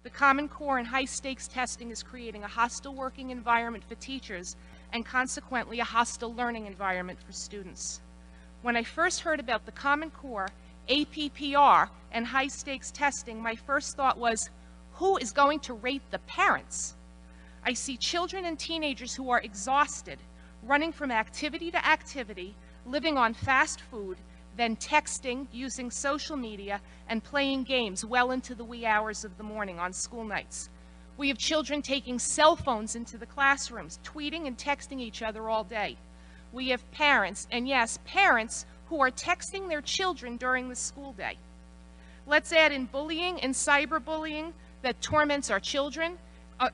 The Common Core and high-stakes testing is creating a hostile working environment for teachers and consequently a hostile learning environment for students. When I first heard about the Common Core, APPR, and high-stakes testing, my first thought was, who is going to rate the parents? I see children and teenagers who are exhausted, running from activity to activity, living on fast food, then texting, using social media, and playing games well into the wee hours of the morning on school nights. We have children taking cell phones into the classrooms, tweeting and texting each other all day. We have parents, and yes, parents, who are texting their children during the school day. Let's add in bullying and cyberbullying that torments our children,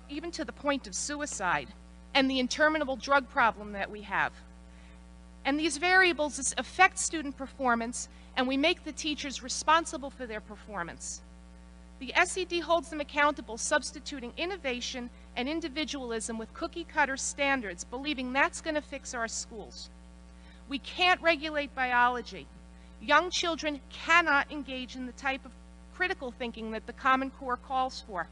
even to the point of suicide, and the interminable drug problem that we have. And these variables affect student performance, and we make the teachers responsible for their performance. The SED holds them accountable, substituting innovation and individualism with cookie-cutter standards, believing that's going to fix our schools. We can't regulate biology. Young children cannot engage in the type of critical thinking that the Common Core calls for.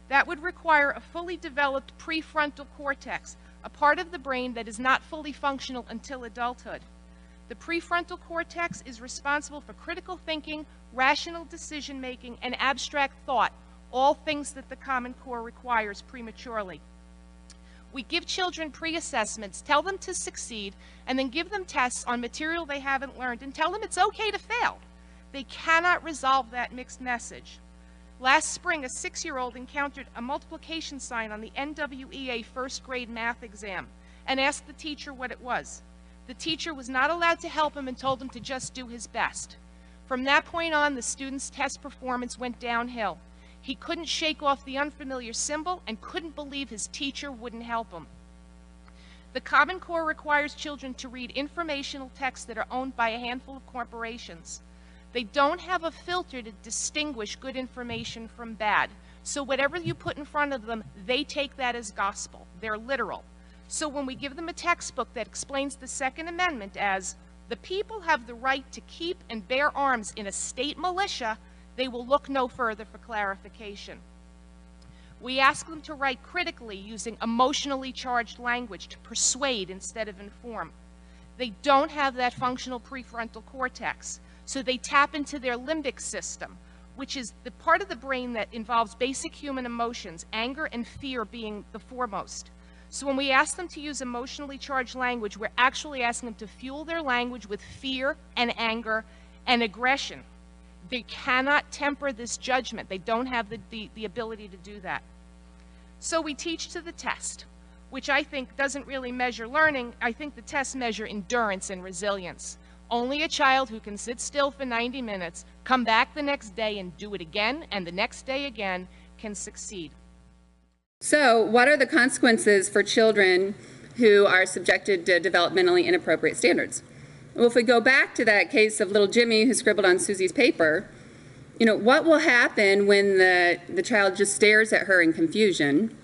That would require a fully developed prefrontal cortex, a part of the brain that is not fully functional until adulthood. The prefrontal cortex is responsible for critical thinking, rational decision-making, and abstract thought, all things that the Common Core requires prematurely. We give children pre-assessments, tell them to succeed, and then give them tests on material they haven't learned and tell them it's okay to fail. They cannot resolve that mixed message. Last spring, a 6-year-old encountered a multiplication sign on the NWEA first grade math exam and asked the teacher what it was. The teacher was not allowed to help him and told him to just do his best. From that point on, the student's test performance went downhill. He couldn't shake off the unfamiliar symbol and couldn't believe his teacher wouldn't help him. The Common Core requires children to read informational texts that are owned by a handful of corporations. They don't have a filter to distinguish good information from bad. So whatever you put in front of them, they take that as gospel. They're literal. So when we give them a textbook that explains the Second Amendment as, the people have the right to keep and bear arms in a state militia, they will look no further for clarification. We ask them to write critically using emotionally charged language to persuade instead of inform. They don't have that functional prefrontal cortex, so they tap into their limbic system, which is the part of the brain that involves basic human emotions, anger and fear being the foremost. So when we ask them to use emotionally charged language, we're actually asking them to fuel their language with fear and anger and aggression. They cannot temper this judgment. They don't have the ability to do that. So we teach to the test, which I think doesn't really measure learning. I think the tests measure endurance and resilience. Only a child who can sit still for 90 minutes, come back the next day and do it again, and the next day again, can succeed. So what are the consequences for children who are subjected to developmentally inappropriate standards? Well, if we go back to that case of little Jimmy who scribbled on Susie's paper, you know, what will happen when the child just stares at her in confusion?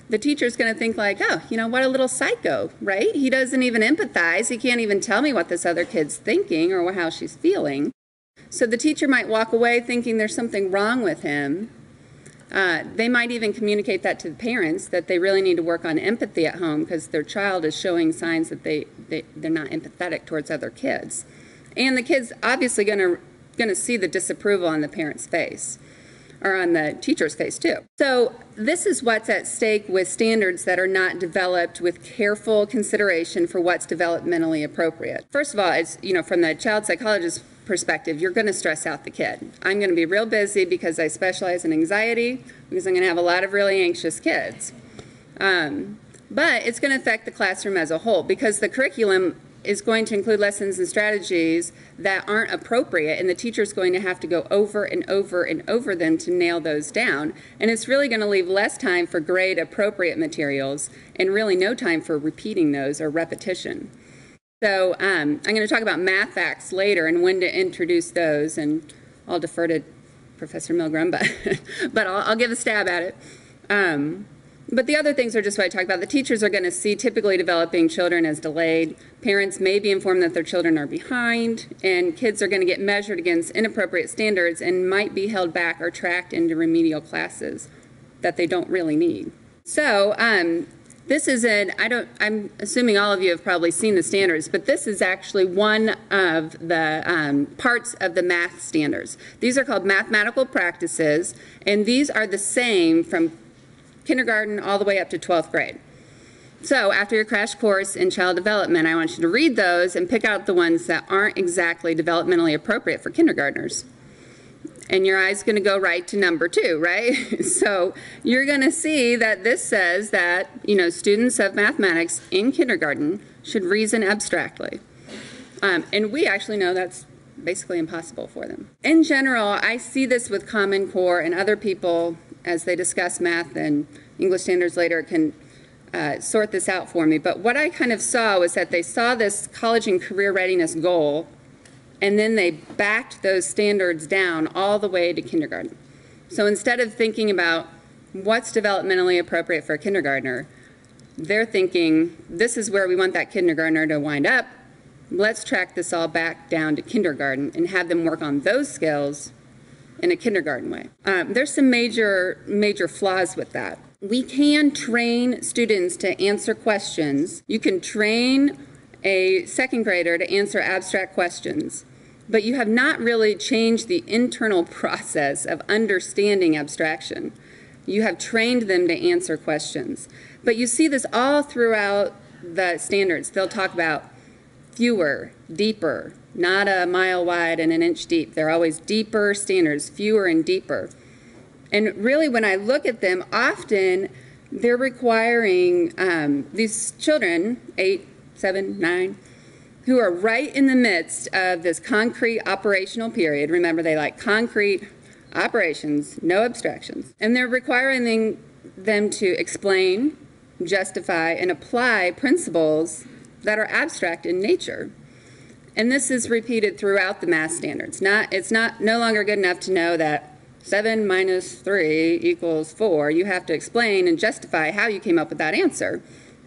The teacher's going to think like, oh, you know, what a little psycho, right? He doesn't even empathize. He can't even tell me what this other kid's thinking or how she's feeling. So the teacher might walk away thinking there's something wrong with him. They might even communicate that to the parents, that they really need to work on empathy at home because their child is showing signs that they're not empathetic towards other kids. And the kid's obviously going to see the disapproval on the parent's face, or on the teacher's face too. So this is what's at stake with standards that are not developed with careful consideration for what's developmentally appropriate. First of all, it's, you know, from the child psychologist's perspective, you're going to stress out the kid. I'm going to be real busy because I specialize in anxiety, because I'm going to have a lot of really anxious kids. But it's going to affect the classroom as a whole because the curriculum is going to include lessons and strategies that aren't appropriate, and the teacher's going to have to go over and over and over them to nail those down. And it's really going to leave less time for grade appropriate materials and really no time for repeating those or repetition. So I'm going to talk about math facts later and when to introduce those, and I'll defer to Professor Milgram, but I'll give a stab at it. But the other things are just what I talked about. The teachers are going to see typically developing children as delayed. Parents may be informed that their children are behind, and kids are going to get measured against inappropriate standards and might be held back or tracked into remedial classes that they don't really need. So this is I'm assuming all of you have probably seen the standards, but this is actually one of the parts of the math standards. These are called mathematical practices, and these are the same from kindergarten all the way up to 12th grade. So after your crash course in child development, I want you to read those and pick out the ones that aren't exactly developmentally appropriate for kindergartners. And your eye's going to go right to number 2, right? So you're going to see that this says that, students of mathematics in kindergarten should reason abstractly. And we actually know that's basically impossible for them. In general, I see this with Common Core, and other people, as they discuss math and English standards later, can sort this out for me. But what I kind of saw was that they saw this college and career readiness goal, and then they backed those standards down all the way to kindergarten. So instead of thinking about what's developmentally appropriate for a kindergartner, they're thinking, this is where we want that kindergartner to wind up. Let's track this all back down to kindergarten and have them work on those skills in a kindergarten way. There's some major flaws with that. We can train students to answer questions. You can train a second grader to answer abstract questions, but you have not really changed the internal process of understanding abstraction. You have trained them to answer questions. But you see this all throughout the standards. They'll talk about fewer, deeper, not a mile wide and an inch deep. They're always deeper standards, fewer and deeper. And really, when I look at them, often they're requiring these children, 8, 7, 9, who are right in the midst of this concrete operational period. Remember, they like concrete operations, no abstractions. And they're requiring them to explain, justify, and apply principles that are abstract in nature. And this is repeated throughout the math standards. It's no longer good enough to know that 7 minus 3 equals 4. You have to explain and justify how you came up with that answer.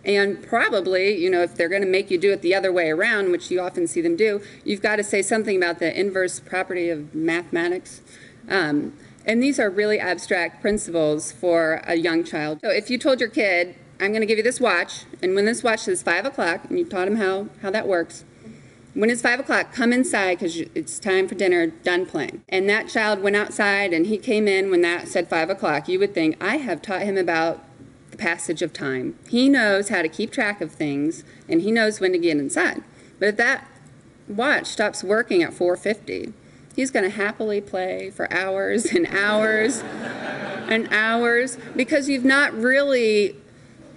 And probably, if they're going to make you do it the other way around, which you often see them do, you've got to say something about the inverse property of mathematics. And these are really abstract principles for a young child. So if you told your kid, I'm going to give you this watch, and when this watch says 5 o'clock, and you taught him how that works, when it's 5 o'clock, come inside because it's time for dinner, done playing. And that child went outside and he came in when that said 5 o'clock, you would think, I have taught him about the passage of time. He knows how to keep track of things, and he knows when to get inside. But if that watch stops working at 4:50, he's going to happily play for hours and hours and hours because you've not really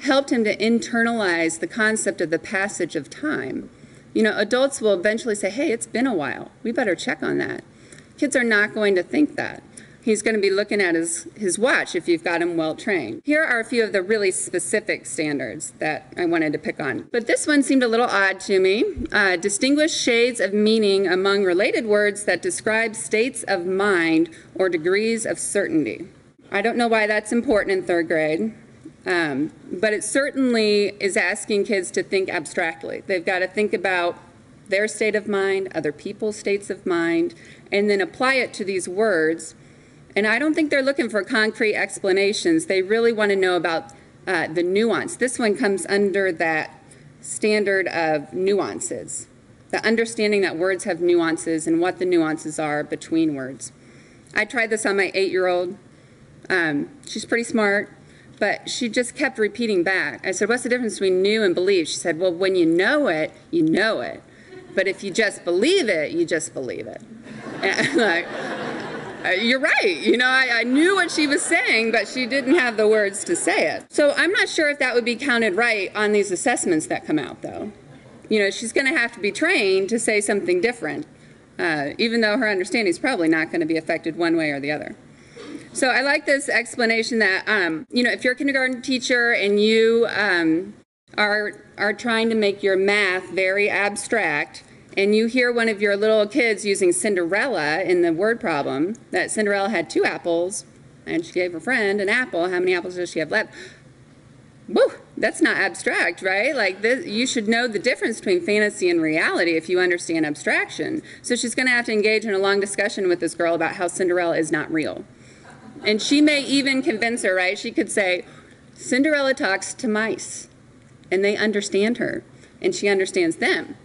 helped him to internalize the concept of the passage of time. Adults will eventually say, hey, it's been a while. We better check on that. Kids are not going to think that. He's going to be looking at his watch if you've got him well trained. Here are a few of the really specific standards that I wanted to pick on. But this one seemed a little odd to me. Distinguish shades of meaning among related words that describe states of mind or degrees of certainty. I don't know why that's important in 3rd grade. But it certainly is asking kids to think abstractly. They've got to think about their state of mind, other people's states of mind, and then apply it to these words. And I don't think they're looking for concrete explanations. They really want to know about the nuance. This one comes under that standard of nuances, the understanding that words have nuances and what the nuances are between words. I tried this on my 8-year-old. She's pretty smart. But she just kept repeating back. I said, what's the difference between knew and believe? She said, well, when you know it, you know it. But if you just believe it, you just believe it. And I'm like, you're right. I knew what she was saying, but she didn't have the words to say it. So I'm not sure if that would be counted right on these assessments that come out, though. She's going to have to be trained to say something different, even though her understanding is probably not going to be affected one way or the other. So I like this explanation that, if you're a kindergarten teacher and you are trying to make your math very abstract, and you hear one of your little kids using Cinderella in the word problem, that Cinderella had 2 apples, and she gave her friend an apple. How many apples does she have left? woo, that's not abstract, right? Like this, you should know the difference between fantasy and reality if you understand abstraction. So she's going to have to engage in a long discussion with this girl about how Cinderella is not real. And she may even convince her, right? She could say, Cinderella talks to mice, and they understand her, and she understands them.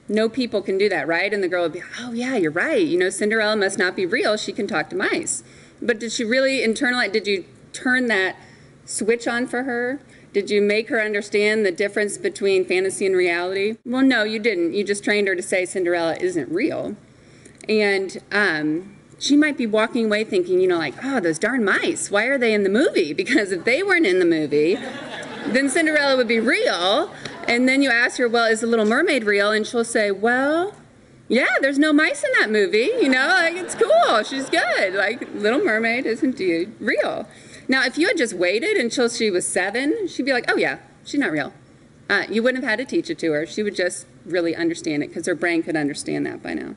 No people can do that, right? And the girl would be, oh yeah, you're right. You know, Cinderella must not be real. She can talk to mice. But did she really internalize, did you turn that switch on for her? Did you make her understand the difference between fantasy and reality? Well, no, you didn't. You just trained her to say Cinderella isn't real. And she might be walking away thinking, you know, like, oh, those darn mice, why are they in the movie? Because if they weren't in the movie, then Cinderella would be real. And then you ask her, well, is the Little Mermaid real? And she'll say, well, yeah, there's no mice in that movie. You know, like, it's cool. She's good. Like, Little Mermaid is indeed real. Now, if you had just waited until she was 7, she'd be like, oh, yeah, she's not real. You wouldn't have had to teach it to her. She would just really understand it because her brain could understand that by now.